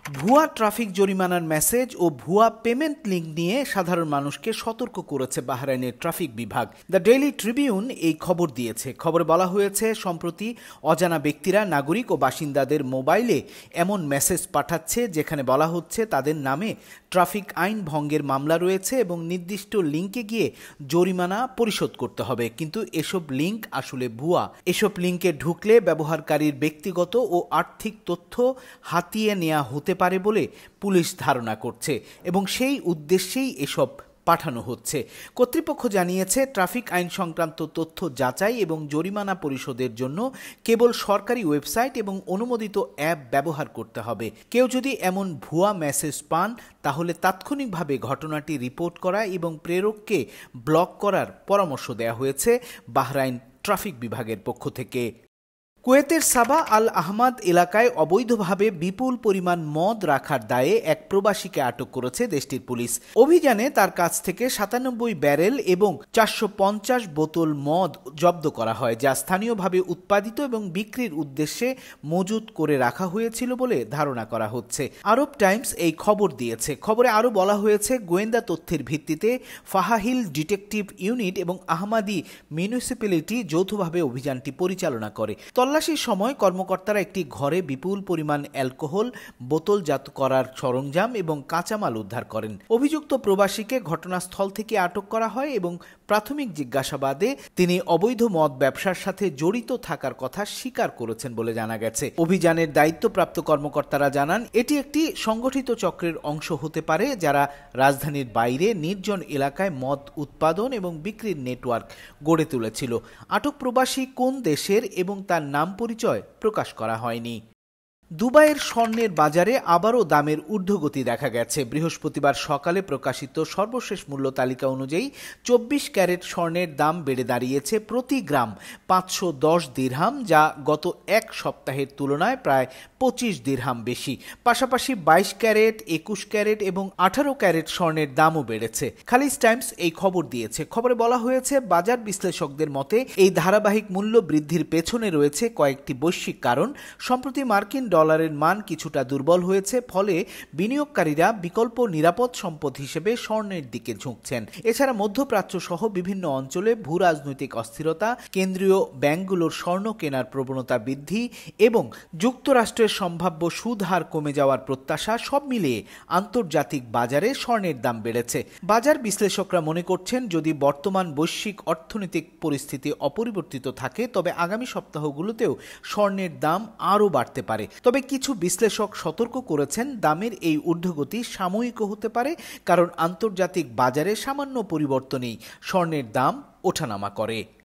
ভুয়া ট্রাফিক জরিমানার মেসেজ ও ভুয়া পেমেন্ট লিঙ্ক নিয়ে সাধারণ মানুষকে সতর্ক করেছে বাহরাইনের ট্রাফিক বিভাগ। দ্য ডেইলি ট্রিবিউন এই খবর দিয়েছে। খবরে বলা হয়েছে, সম্প্রতি অজানা ব্যক্তিরা নাগরিক ও বাসিন্দাদের মোবাইলে এমন মেসেজ পাঠাচ্ছে যেখানে বলা হচ্ছে তাদের নামে ট্রাফিক আইন ভঙ্গের মামলা রয়েছে এবং নির্দিষ্ট লিঙ্কে গিয়ে জরিমানা পরিশোধ করতে হবে। কিন্তু এসব লিঙ্ক আসলে ভুয়া। এসব লিঙ্কে ঢুকলে ব্যবহারকারীর ব্যক্তিগত ও আর্থিক তথ্য হাতিয়ে নেওয়া হতে পারে বলে পুলিশ ধারণা করছে এবং সেই উদ্দেশ্যেই এসব পাঠানো হচ্ছে। কর্তৃপক্ষ জানিয়েছে, ট্রাফিক আইন সংক্রান্ত তথ্য যাচাই এবং জরিমানা পরিশোধের জন্য কেবল সরকারি ওয়েবসাইট এবং অনুমোদিত অ্যাপ ব্যবহার করতে হবে। কেউ যদি এমন ভুয়া মেসেজ পান তাহলে তাৎক্ষণিকভাবে ঘটনাটি রিপোর্ট করা এবং প্রেরককে ব্লক করার পরামর্শ দেওয়া হয়েছে বাহরাইন ট্রাফিক বিভাগের পক্ষ থেকে। কুয়েতের সাবা আল আহমাদ এলাকায় অবৈধভাবে বিপুল পরিমাণ মদ রাখার দায়ে এক প্রবাসীকে আটক করেছে দেশটির পুলিশ। অভিযানে তার কাছ থেকে 97 ব্যারেল এবং 450 বোতল মদ জব্দ করা হয়, যা স্থানীয়ভাবে উৎপাদিত এবং বিক্রির উদ্দেশ্যে মজুত করে রাখা হয়েছিল বলে ধারণা করা হচ্ছে। আরব টাইমস এই খবর দিয়েছে। খবরে আরও বলা হয়েছে, গোয়েন্দা তথ্যের ভিত্তিতে ফাহাহিল ডিটেকটিভ ইউনিট এবং আহমাদি মিউনিসিপ্যালিটি যৌথভাবে অভিযানটি পরিচালনা করে। তল্লাশির সময় কর্মকর্তারা একটি ঘরে বিপুল পরিমাণ অ্যালকোহল, বোতলজাত করার সরঞ্জাম এবং কাঁচামাল উদ্ধার করেন। অভিযুক্ত প্রবাসীকে ঘটনাস্থল থেকে আটক করা হয় এবং প্রাথমিক জিজ্ঞাসাবাদে তিনি অবৈধ মদ ব্যবসার সাথে জড়িত থাকার কথা স্বীকার করেছেন বলে জানা গেছে। অভিযানের দায়িত্বপ্রাপ্ত কর্মকর্তারা জানান, এটি একটি সংগঠিত চক্রের অংশ হতে পারে যারা রাজধানীর বাইরে নির্জন এলাকায় মদ উৎপাদন এবং বিক্রির নেটওয়ার্ক গড়ে তুলেছিল। আটক প্রবাসী কোন দেশের এবং তার নাম পরিচয় প্রকাশ করা হয়নি। দুবাইয়ের স্বর্ণের বাজারে আবারও দামের ঊর্ধ্বগতি দেখা গেছে। বৃহস্পতিবার সকালে প্রকাশিত সর্বশেষ মূল্য তালিকা অনুযায়ী 24 ক্যারেট স্বর্ণের দাম বেড়ে দাঁড়িয়েছে প্রতি গ্রাম 510 দিরহাম, যা গত এক সপ্তাহের তুলনায় প্রায় 25 দিরহাম বেশি। পাশাপাশি 22 ক্যারেট, 21 ক্যারেট এবং 18 ক্যারেট স্বর্ণের দামও বেড়েছে। খালিজ টাইমস এই খবর দিয়েছে। খবরে বলা হয়েছে, বাজার বিশ্লেষকদের মতে এই ধারাবাহিক মূল্য বৃদ্ধির পেছনে রয়েছে কয়েকটি বৈশ্বিক কারণ। সম্প্রতি মার্কিন ডলারের মান কিছুটা দুর্বল হয়েছে, ফলে বিনিয়োগকারীরা বিকল্প নিরাপদ সম্পদ হিসেবে স্বর্ণের দিকে ঝুঁকছেন। এছাড়া মধ্যপ্রাচ্য সহ বিভিন্ন অঞ্চলে ভূ রাজনৈতিক অস্থিরতা, কেন্দ্রীয় ব্যাংকগুলোর স্বর্ণ কেনার প্রবণতা বৃদ্ধি এবং যুক্তরাষ্ট্রের সম্ভাব্য সুদ হার কমে যাওয়ার প্রত্যাশা সব মিলিয়ে আন্তর্জাতিক বাজারে স্বর্ণের দাম বেড়েছে। বাজার বিশ্লেষকরা মনে করছেন, যদি বর্তমান বৈশ্বিক অর্থনৈতিক পরিস্থিতি অপরিবর্তিত থাকে তবে আগামী সপ্তাহগুলোতেও স্বর্ণের দাম আরও বাড়তে পারে। তবে কিছু বিশ্লেষক সতর্ক করেছেন, দামের এই ঊর্ধ্বগতি সাময়িকও হতে পারে, কারণ আন্তর্জাতিক বাজারে সামান্য পরিবর্তনেই স্বর্ণের দাম ওঠানামা করে।